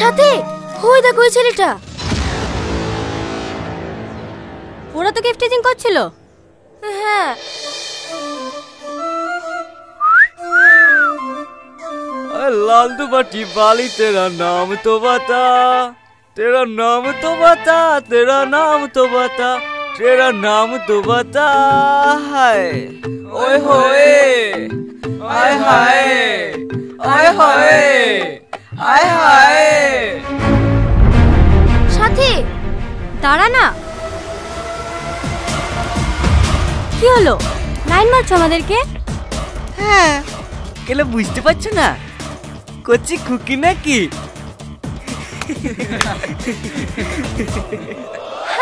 সাথে ওই দেখো ওই ছেলেটা, ওরা তো গিফটিং করছিল। হ্যাঁ, लाल दुपट्टी वाली तेरा नाम तो बता, तेरा नाम तो बता, तेरा नाम तो बता, तेरा नाम तो बता। हाय ओए होए, हाय हाय, हाय हाय, हाय हाय। সাথে দাঁড়া না, কি হলো? লাইন মারছো আমাদেরকে? হ্যাঁ, কেলে বুঝতে পারছো না করছি খুকি নাকি?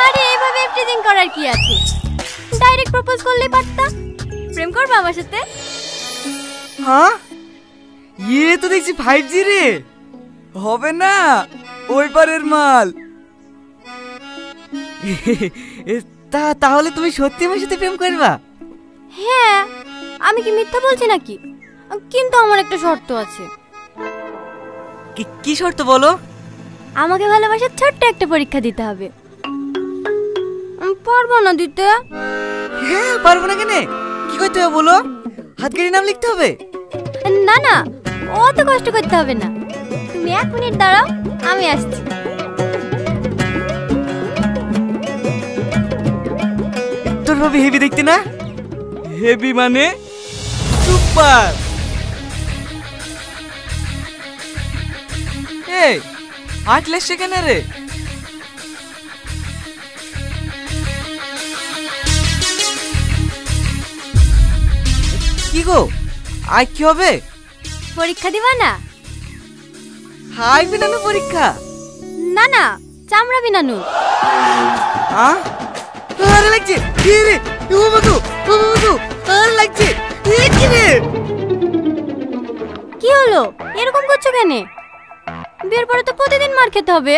আরে এভাবে গিফটিং করার কি আছে, ডাইরেক্ট প্রপোজ করলেই পারতা। প্রেম করবে আমার সাথে? হ্যাঁ, ये तो দেখছি 5G রে, হবে না ওই পারের মাল। তাহলে তুমি সত্যি আমার সাথে প্রেম করবা? হ্যাঁ, আমি কি মিথ্যা বলছি নাকি? কিন্তু আমার একটা শর্ত আছে। কি শর্ত বলো? আমাকে ভালোবাসার ছোট্ট একটা পরীক্ষা দিতে হবে। পারবো না দিতে? হ্যাঁ, পারবো না কেন? কি করতে হবে বলো? হাতগাড়ি নাম লিখতে হবে? না না, অত কষ্ট করতে হবে না। তুমি 1 মিনিট দাঁড়াও, আমি আসছি। তোর ভাবি হেভি দেখতে না? হেভি মানে সুপার। এই আটলে সেখানে রে, কি গো আজ কি হবে? পরীক্ষা দিবা না? হাই বিনানু পরীক্ষা? না না, চামড়া বিনানু। হ্যাঁ, আরে লাগছে রে, ও বাবু, ও বাবু, আরে লাগছে কি রে? কি হলো, এরকম করছো কেন? বিয়ের পরে তো প্রতিদিন মার খেতে হবে,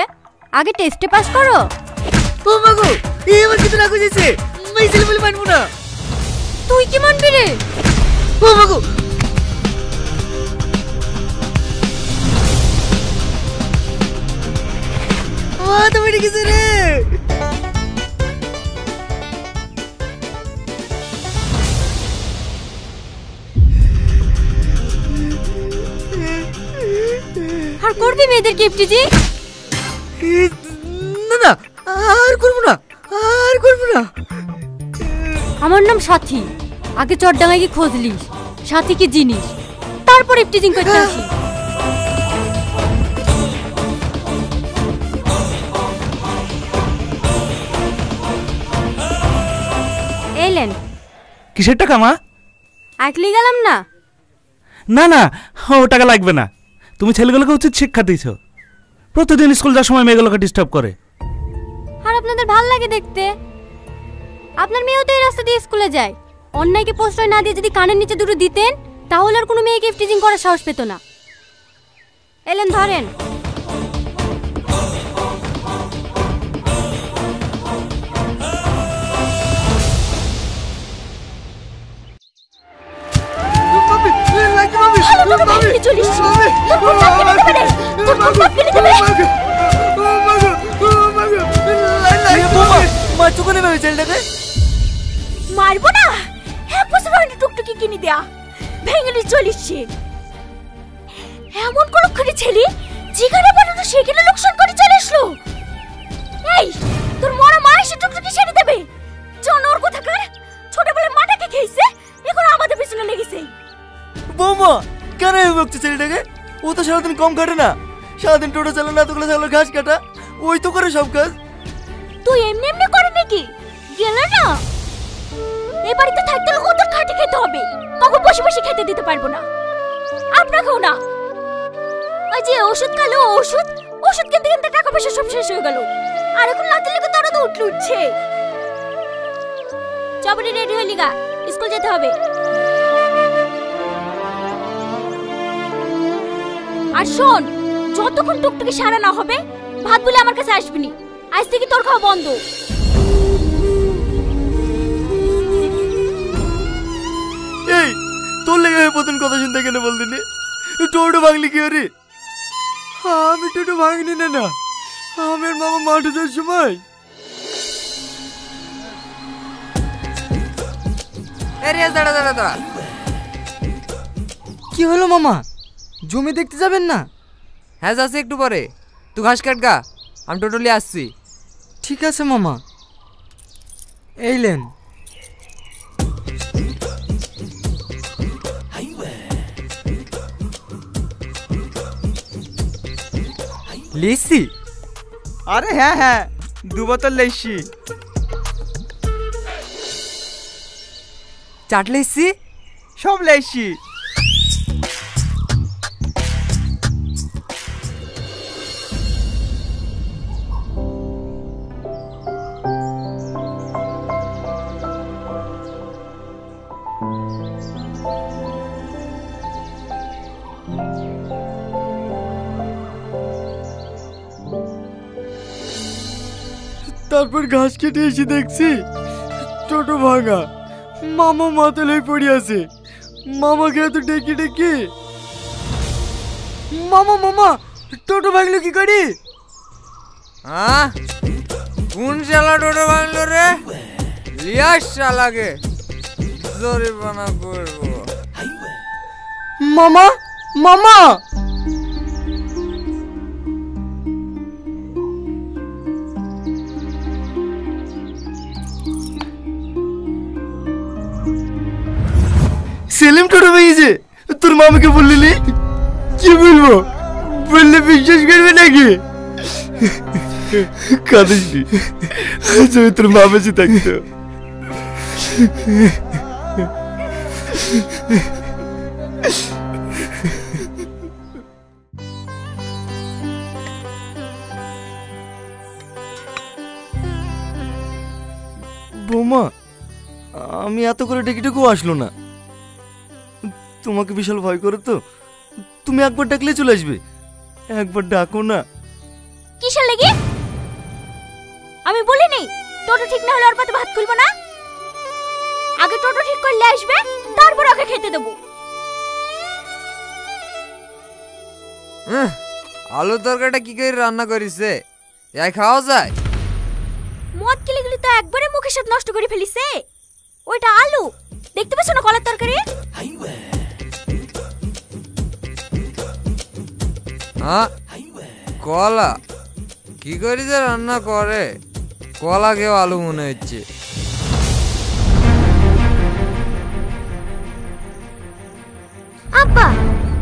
আগে টেস্টে পাস করো। ও বাবু, এই আমার কিছু রাখো যেছে, আমি ছেলে বলে মানবো না। তুই কি মানবি রে? ও বাবু, তুমি কিছু রে। আর করবি মেয়েদের গিফটিজি? না না, আর করবো না, আর করবো না। আমার নাম সাথী, আগে চটডাঙ্গায় গিয়ে খোঁজ লিস সাথী কি জিনিস, তারপর গিফটিজিং করতে আসি। এলেন কিসের টাকা মা? একলি গেলাম না। না না, ও টাকা লাগবে না। তুমি ছেলেগুলোকে উচিত শিক্ষা দিয়েছো, প্রতিদিন স্কুল যাওয়ার সময় মেয়েগুলোকে ডিস্টার্ব করে। আর আপনাদের ভাল লাগে দেখতে। আপনার মেয়েও তো এই রাস্তা দিয়ে স্কুলে যায়, অন্যায়কে প্রশ্রয় না দিয়ে যদি কানের নিচে দুটো দিতেন তাহলে আর কোনো মেয়ে গিফটিজিং করার সাহস পেত না। এলেন ধরেন। মারবো না, 1 বছর হয়নি টুকটুকি কিনে দেয়া, ভেঙে চলিসছে। এমন কলক্ষণে ছেলে যেখানে বানানো সেখানে লোকসান করে চলে আসলো। এই তোর মরা মা এসে টুকটুকি ছেড়ে দেবে, জানোর কোথাকার, ছোটবেলায় মাটাকে খেয়েছে, এখন আমাদের পিছনে লেগেছে। বৌমা কেন বকছে ছেলেটাকে? ও তো সারাদিন কম কাটে না, সারাদিন টোটো চালানো, এতগুলো ছাগলের ঘাস কাটা, ওই তো করে সব কাজ। তুই এমনি এমনি করে নাকি গেল না? এই বাড়িতে থাকতে হলে ওদের খাটে খেতে হবে, তখন বসে বসে খেতে দিতে পারবো না। আপনাকেও না। ওই যে ওষুধ খালো, ওষুধ কিনতে কিনতে টাকা পয়সা সব শেষ হয়ে গেল, আর এখন লাতে লেগে তোরা তো উঠছে। চবরি রেডি হয়ে লিগা, স্কুল যেতে হবে। আর শোন, যতক্ষণ টুকটুকি সারা না হবে ভাত বলে আমার কাছে আসবি নি। আজ থেকে তোর খাওয়া বন্ধ। কথাটা কেন বলদিনি? টোটো ভাঙলি কি রে? আমি টোটো ভাঙিনি না না, আমার মামা মাঠে যাওয়ার সময়। দাঁড়া দাঁড়া দাঁড়া, কি হলো মামা, জমি দেখতে যাবেন না? হ্যাঁ যাচ্ছি একটু পরে। তুই ঘাস কাট গা, আমি টোটালি আসছি। ঠিক আছে মামা, এইলেন। লিসি? আরে হ্যাঁ হ্যাঁ, 2 বোতল লিসি। চাট লিসি? সব লিসি। তারপর ঘাস কেটে এসে দেখছি টোটো ভাঙা, মামা মাথায় লই পড়ে আছে। মামাকে এত ডেকে ডেকে, মামা মামা টোটো ভাঙলো কি করি? কোন শালা টোটো ভাঙলো রে? লিয়াস শালাকে জরিমানা করবো। মামা মামা, সেলিম টোটো ভেঙেছে। তোর মামাকে বললি? কি বলবো, বললে বিশ্বাস করবে নাকি? কাঁদিসনি, যদি তোর মা বেঁচে থাকতো। বৌমা, আমি এত করে ডেকেও আসলো না। তোমাকে বিশাল ভয় করে তো, তুমি একবার ডাকলে চলে আসবে। একবার ডাকো না। কিসের লেগে? আমি বলিনি টোটো ঠিক না হলে ওর পাতে ভাত খুলবো না? আগে টোটো ঠিক করলে আসবে, তারপর ওকে খেতে দেবো। আলু তরকারিটা কি করে রান্না করিছে? এই খাওয়া যায়? মদ গিলে গিলে তো একবারে মুখের সাথে নষ্ট করে ফেলিছে। ওইটা আলু, দেখতে পাচ্ছ না কলার তরকারি? কলা কি করে যে রান্না করে, কলা কেউ আলু মনে হচ্ছে। আব্বা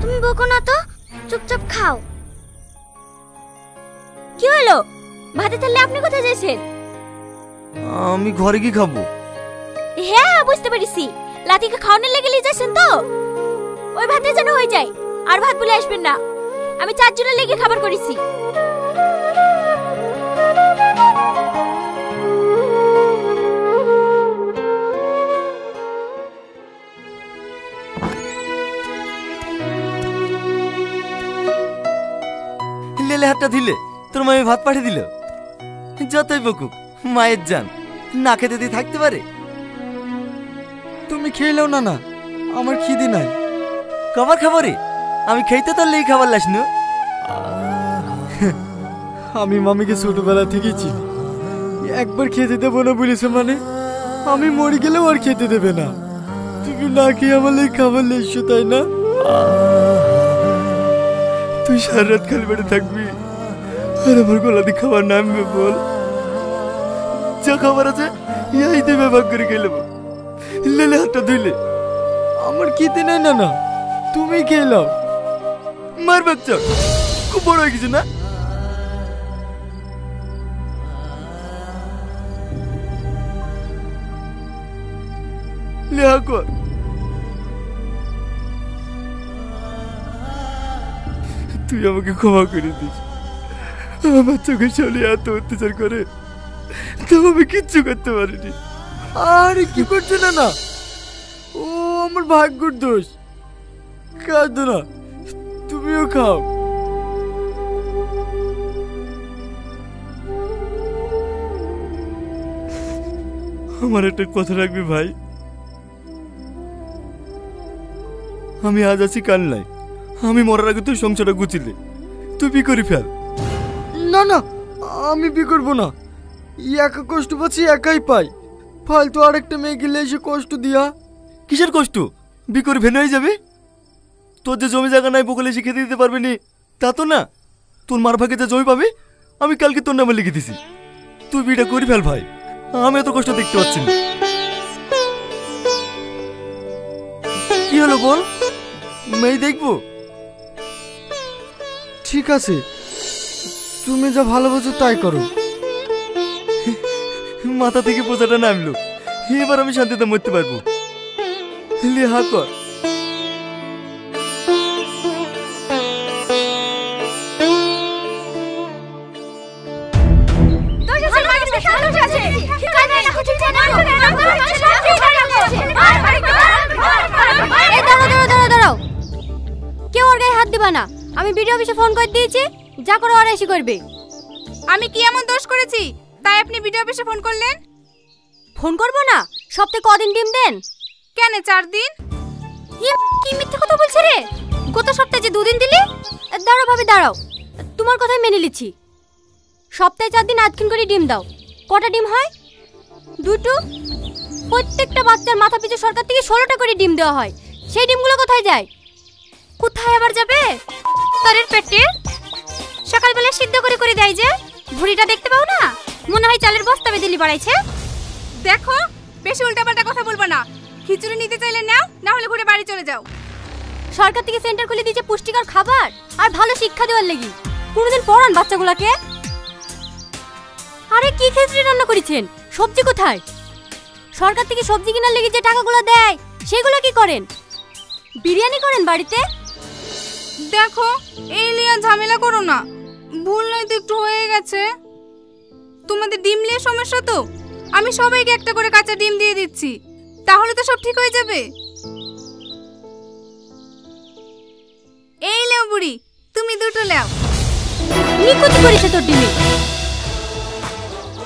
তুমি বকো না তো, চুপচাপ খাও। কি হলো, ভাতে থাকলে আপনি কোথায় যাচ্ছেন? আমি ঘরে কি খাবো? হ্যাঁ বুঝতে পেরেছি, লাতিকে খাওয়ানোর লেগে নিয়ে যাচ্ছেন তো। ওই ভাতে যেন হয়ে যায়, আর ভাত বলে আসবেন না। আমি 4 জনের লেগে খাবার করেছি। লেলে হাতটা দিলে, তোর মামি ভাত পাঠিয়ে দিল। যতই বকুক, মায়ের জান না খেতে দিয়ে থাকতে পারে? তুমি খেলেও না না, আমার খিদে নাই। খাবার খাবারে আমি খেতে তোর লেগে খাবার লাস না। আমি মামিকে ছোটবেলা থেকেই চিনি, একবার খেতে দেবো না বলেছে মানে আমি মরে গেলেও আর খেতে দেবে না। তুমি না খেয়ে আমার লেগে খাবার লেসছো, তাই না? তুই সারা রাত খালি পেটে থাকবি আর আমার গলা দিয়ে খাবার নামবে? বল, যা খাবার আছে এই দিয়ে ব্যবহার করে খেলে। লেলে হাতটা ধুইলে, আমার খেতে নাই না না, তুমি খেয়ে নাও। মার বাচ্চা খুব বড় হয়ে গেছে না? লেহা কর। তুই আমাকে ক্ষমা করে দিস। আমার চোখে চলে এত অত্যাচার করে, তো আমি কিচ্ছু করতে পারিনি। আরে কি করছে না না, ও আমার ভাগ্যর দোষ। কাঁদো না, তুমিও খাও। আমার একটা কথা রাখবি ভাই, আমি আজ আছি কাল নাই, আমি মরার আগে তুই সংসারটা গুছিলে তুই বি করে ফেল। না না, আমি বি করবো না। একা কষ্ট পাচ্ছি, একাই পাই। ফালতু আরেকটা মেয়ে গেলে এসে কষ্ট দিয়া। কিসের কষ্ট? বি করে ভেন হয়ে যাবে। তোর যে জমি জায়গা নাই বকলে এসে খেতে দিতে পারবে নি তা তো না। তোর মার ভাগে যে জমি পাবে আমি কালকে তোর নামে লিখে দিছি। তুই বিটা করে ফেল ভাই, আমি এত কষ্ট দেখতে পাচ্ছি না। কি হলো বল? মেয়ে দেখবো? ঠিক আছে, তুমি যা ভালোবাসো তাই করো। মাথা থেকে বোঝাটা নামলো, এবার আমি শান্তিতে মরতে পারবো। লিহা কর। দাঁড়াও, কেউ ওর গায়ে হাত দিবা না। আমি ভিডিও অফিসে ফোন করে দিয়েছি, যা করে ওরা এসে করবে। আমি কি এমন দোষ করেছি তাই আপনি ভিডিও অফিসে ফোন করলেন? ফোন করবো না? সপ্তাহে কদিন ডিম দেন? কেন 4 দিন? কি মিথ্যে কথা বলছে রে? গত সপ্তাহে যে 2 দিন দিলি। দাঁড়াও ভাবি দাঁড়াও, তোমার কথাই মেনে নিচ্ছি। সপ্তাহে 4 দিন 8 দিন করে ডিম দাও। কটা ডিম হয়? 2টো। প্রত্যেকটা বাচ্চার মাথা পিছু সরকার থেকে 16টা করে ডিম দেওয়া হয়। সেই ডিমগুলো কোথায় যায়? কোথায় আবার যাবে? তারের পেটে। সকালবেলা সিদ্ধ করে করে দেয় যে, ভুড়িটা দেখতে পাও না? মনে হয় চালের বস্তা বেদিলি বাড়াইছে। দেখো, বেশি উল্টাপাল্টা কথা বলবো না। খিচুড়ি নিতে চাইলে নাও, না হলে ঘুরে বাড়ি চলে যাও। সরকার থেকে সেন্টার খুলে দিয়েছে পুষ্টিকর খাবার আর ভালো শিক্ষা দেওয়ার লাগি। কোনোদিন পড়ান বাচ্চাগুলোকে? আরে কি খিচুড়ি রান্না করেছেন? সবজি কোথায়? সরকার থেকে সবজি কেনার লেগে যে টাকাগুলো দেয় সেগুলো কি করেন? বিরিয়ানি করেন বাড়িতে? দেখো, এই লিয়া ঝামেলা করো না। ভুল নয় তো একটু হয়ে গেছে। তোমাদের ডিম নিয়ে সমস্যা তো, আমি সবাইকে একটা করে কাঁচা ডিম দিয়ে দিচ্ছি, তাহলে তো সব ঠিক হয়ে যাবে। এই লেও বুড়ি, তুমি 2টো লেও। নিকুচি করেছে তোর ডিমে।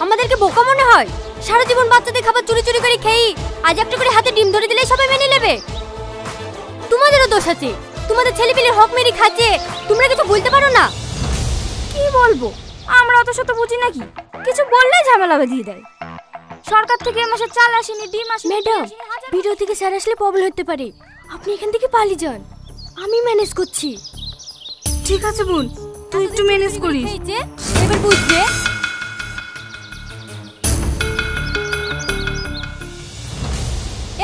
আমাদেরকে বোকা মনে হয়? সারা জীবন বাচ্চাদের খাবার চুরি চুরি করে খেয়ে আজ একটা করে হাতে ডিম ধরে দিলে সবাই মেনে নেবে? তোমাদেরও দোষ আছে। তোমাদের ছেলেপিলের হক মেরে খাচ্ছে, তোমরা কিছু বলতে পারো না? কি বলবো, আমরা অত শত বুঝি নাকি? কিছু বললেই ঝামেলা বাঁধিয়ে দেয়। সরকার থেকে মাসে চাল আসেনি, ডিম আসেনি। ম্যাডাম, ভিডিও থেকে স্যার আসলে প্রবলেম হতে পারে। আপনি এখান থেকে পালিয়ে যান, আমি ম্যানেজ করছি। ঠিক আছে বোন, তুই একটু ম্যানেজ করিস। এই যে, এবার বুঝবে।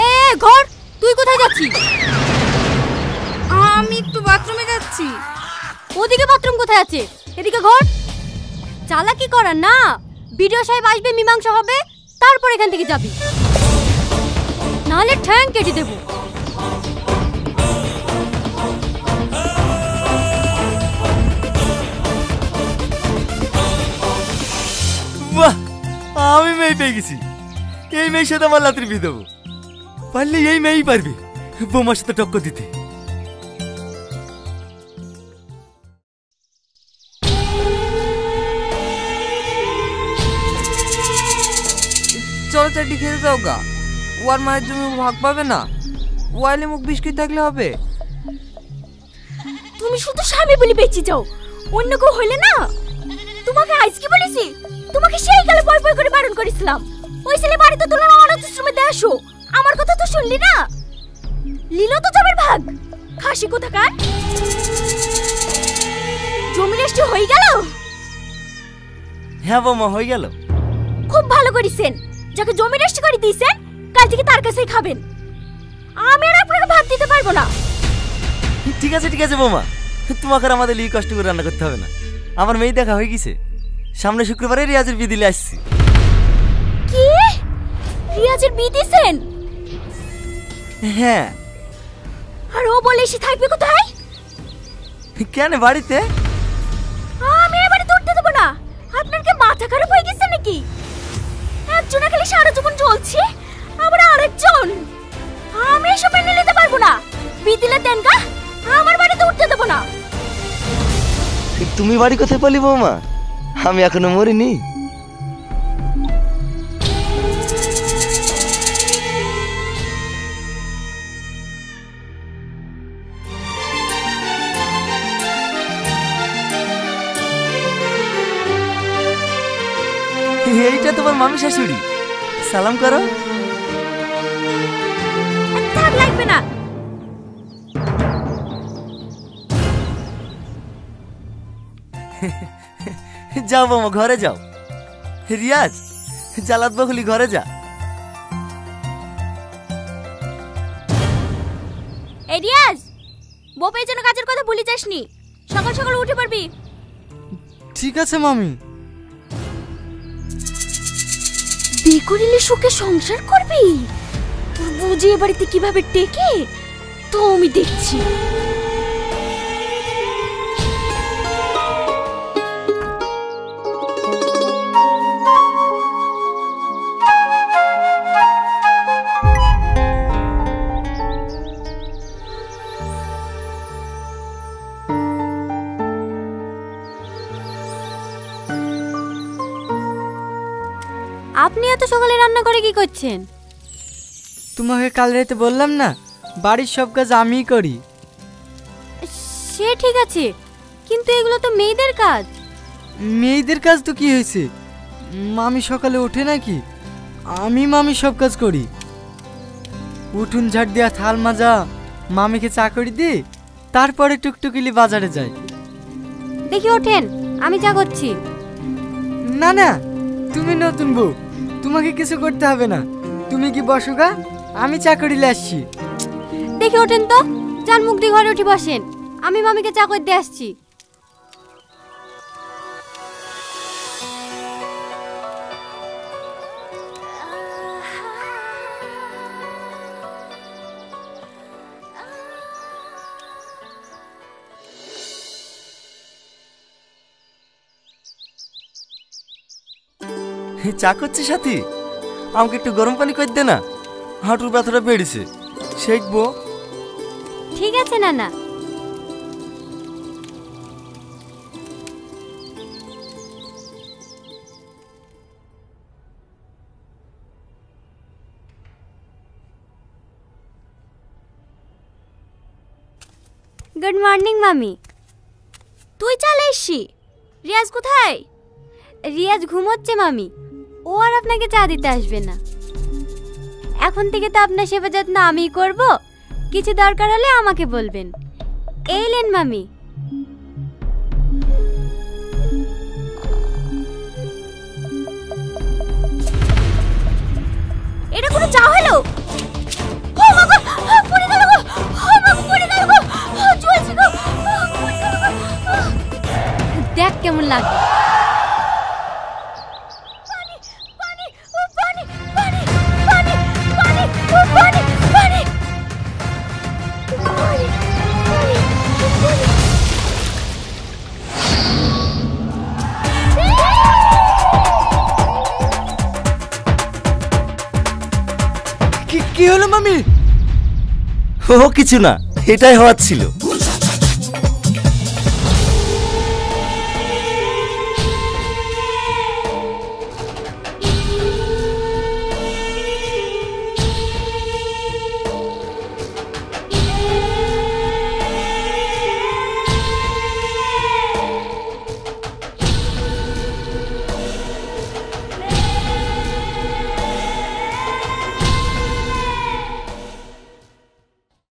এ ঘর, তুই কোথায় যাচ্ছিস? আমি একটু বাথরুমে যাচ্ছি। ওদিকে বাথরুম কোথায় আছে? এদিকে ঘর। চালাকি করার না, ভিডিও সাহেব আসবে, মীমাংসা হবে, তারপর এখান থেকে যাবি, নাহলে ঠ্যাং কেটে দেব। বাহ, আমি মেয়ে পেয়ে গেছি। এই মেয়ের সাথে আমার লাত্রি বিয়ে দেবো। পারলে এই মেয়েই পারবে বৌমার সাথে টক্কর দিতে। চলো চারটি খেতে যাও গা। ওর মায়ের জমি ভাগ পাবে না, ওয়াইলে মুখ বিস্কিট থাকলে হবে। তুমি শুধু স্বামী বলে বেঁচে যাও, অন্য কেউ হইলে না। তোমাকে আজ কি বলেছি? তোমাকে সেই কালে বয় বয় করে বারণ করেছিলাম। ওই ছেলে বাড়িতে তুলে আমার আশ্রমে দিয়ে আসো। আমার কথা তো শুনলি না। লীলা তো যাবার ভাগ। খাসি কোথাকার? জমি রেস্ট হয়ে গেল? হ্যাঁ বৌমা, হয়ে গেল। খুব ভালো করেছেন। যাকে জমি রেস্ট করে দিয়েছেন, কাল থেকে তার কাছেই খাবেন। আমি আর আপনাকে ভাত দিতে পারবো না। ঠিক আছে বৌমা, তোমাকে আর আমাদের লিয়ে কষ্ট করে রান্না করতে হবে না। আমার মেয়ে দেখা হয়ে গেছে, সামনে শুক্রবারে রিয়াজের বিয়ে দিলে আসছি। কি? রিয়াজের বিয়ে দিয়েছেন? হ্যাঁ। আর ও বলে এসে থাকবে কোথায়? কেন বাড়িতে? আমি এ বাড়িতে উঠতে দেবো না। আপনার কি মাথা খারাপ হয়ে গেছে নাকি? একজনে খালি সারা জীবন চলছে, আবার আরেকজন। আমি এসব মেনে নিতে পারবো না। বিয়ে দিলে দেন গা, আমার বাড়িতে উঠতে দেবো না। তুমি বাড়ি কোথায় পালি বৌমা? আমি এখনো মরিনি। আমার মামি শাশুড়ি, সালাম করো। থাক, লাগবে না। যাও মামা, ঘরে যাও। রিয়াজ, জালাত বকুলি ঘরে যা। এই রিয়াজ, বউপের জন্য কাজের কথা ভুলে যাসনি, সকাল সকাল উঠে পারবি। ঠিক আছে মামি। বিয়ে করিলে সুখে সংসার করবি, বুঝে এ বাড়িতে কিভাবে টেকে তো আমি দেখছি। আপনি এত সকালে রান্না করে কি করছেন? তোমাকে কাল রাতে বললাম না, বাড়ির সব কাজ আমিই করি। সে ঠিক আছে, কিন্তু এগুলো তো মেয়েদের কাজ। মেয়েদের কাজ তো কি হয়েছে, মামি সকালে ওঠে নাকি? আমি মামি সব কাজ করি। উঠুন ঝাড় দেওয়া, থাল মাজা, মামিকে চা করে দিই, তারপরে টুকটুকিলি বাজারে যাই। দেখি ওঠেন, আমি চা করছি। না না, তুমি নতুন বউ, তোমাকে কিছু করতে হবে না। তুমি কি বসো গা, আমি চা করিলে আসছি। দেখি ওঠেন তো, যান মুখ দিয়ে ঘরে উঠে বসেন, আমি মামিকে চা করে দিয়ে আসছি। চা করছিস সাথী? আমাকে একটু গরম পানি করে দে না, হাঁটুর ব্যথাটা বেড়েছে, শেখবো। ঠিক আছে নানা। গুড মর্নিং মামি। তুই চলে এসছি, রিয়াজ কোথায়? রিয়াজ ঘুমোচ্ছে মামি, ও আর আপনাকে চা দিতে আসবে না। এখন থেকে তো আপনার সেবা যত্ন আমিই করব, কিছু দরকার হলে আমাকে বলবেন। এইলেন মামি। এটা কোনো চা হলো? ও মা গো, পড়ে গেল গো, ও মা গো, পড়ে গেল গো, জ্বলছে গো, পড়ে গেল গো। দেখ কেমন লাগে। পানি, পানি, ও পানি, পানি, পানি, পানি, ও পানি, পানি, পানি, পানি, পানি। কি হলো মামি? ও কিছু না, এটাই হওয়ার ছিল।